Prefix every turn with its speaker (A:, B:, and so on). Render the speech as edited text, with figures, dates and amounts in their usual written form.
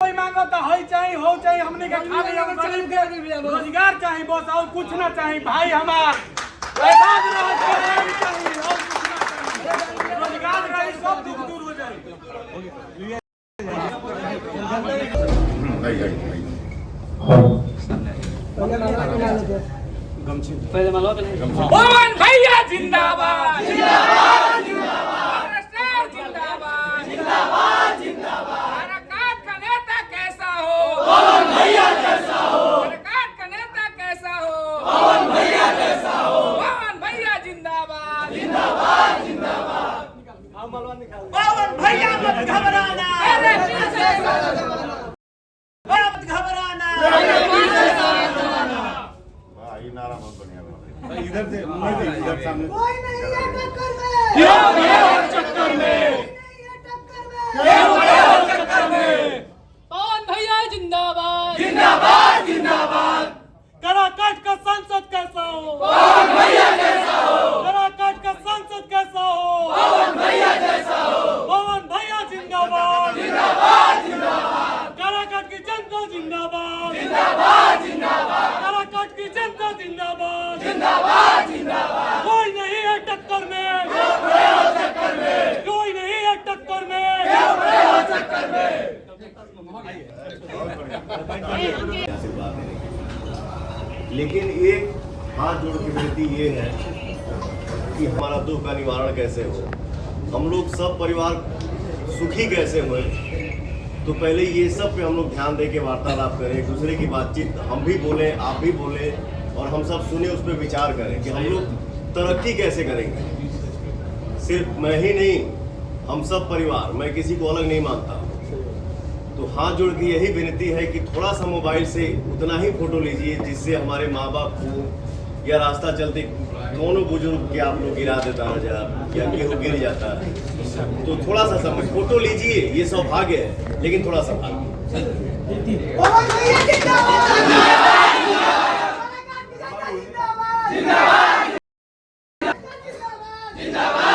A: कोई मांगो तो हो चाहिए हमने के खाली हम गरीब के रोजगार चाहिए बस और कुछ ना चाहिए भाई हमार आजाद रह चाहिए रोजगार रही सब दुख दूर हो जाए पहले मालो पवन भैया जिंदाबाद जिंदाबाद जिंदाबाद जिंदाबाद जिंदाबाद जिंदाबाद का नेता कैसा हो पवन भैया कैसा हो सरकार का नेता कैसा हो पवन भैया कैसा हो पवन भैया जिंदाबाद जिंदाबाद जिंदाबाद पवन भैया मत घबराना अरे पीछे मत घबराना
B: भाई नारा मत बनिया इधर से इधर सामने
C: कोई नहीं है टक्कर में
A: क्यों है चक्कर में पवन भैया जिंदाबाद जिंदाबाद जिंदाबाद कराकट का सांसद कैसा हो पवन भैया कैसा हो कराकट का सांसद कैसा हो पवन भैया जैसा हो पवन भैया जिंदाबाद जिंदाबाद जिंदाबाद कराकट की जनता जिंदाबाद जिंदाबाद जिंदाबाद कराकट की जनता जिंदाबाद जिंदाबाद जिंदाबाद कोई नहीं है टक्कर में कोई नहीं है टक्कर में
B: लेकिन एक हाथ जोड़ के विनती ये है कि हमारा दुख का निवारण कैसे हो, हम लोग सब परिवार सुखी कैसे हुए। तो पहले ये सब पे हम लोग ध्यान दे के वार्तालाप करें, एक दूसरे की बातचीत हम भी बोले आप भी बोले और हम सब सुने, उस पर विचार करें कि हम लोग तरक्की कैसे करेंगे। सिर्फ मैं ही नहीं, हम सब परिवार, मैं किसी को अलग नहीं मानता। तो हाथ जोड़ के यही विनती है कि थोड़ा सा मोबाइल से उतना ही फोटो लीजिए जिससे हमारे माँ बाप को या रास्ता चलते दोनों बुजुर्ग के आप लोग गिरा देता है या केहू गिर जाता है, तो थोड़ा सा समय फोटो लीजिए। ये सौभाग्य है लेकिन थोड़ा सा भाग्य।
C: पवन भैया जिंदाबाद जिंदाबाद जिंदाबाद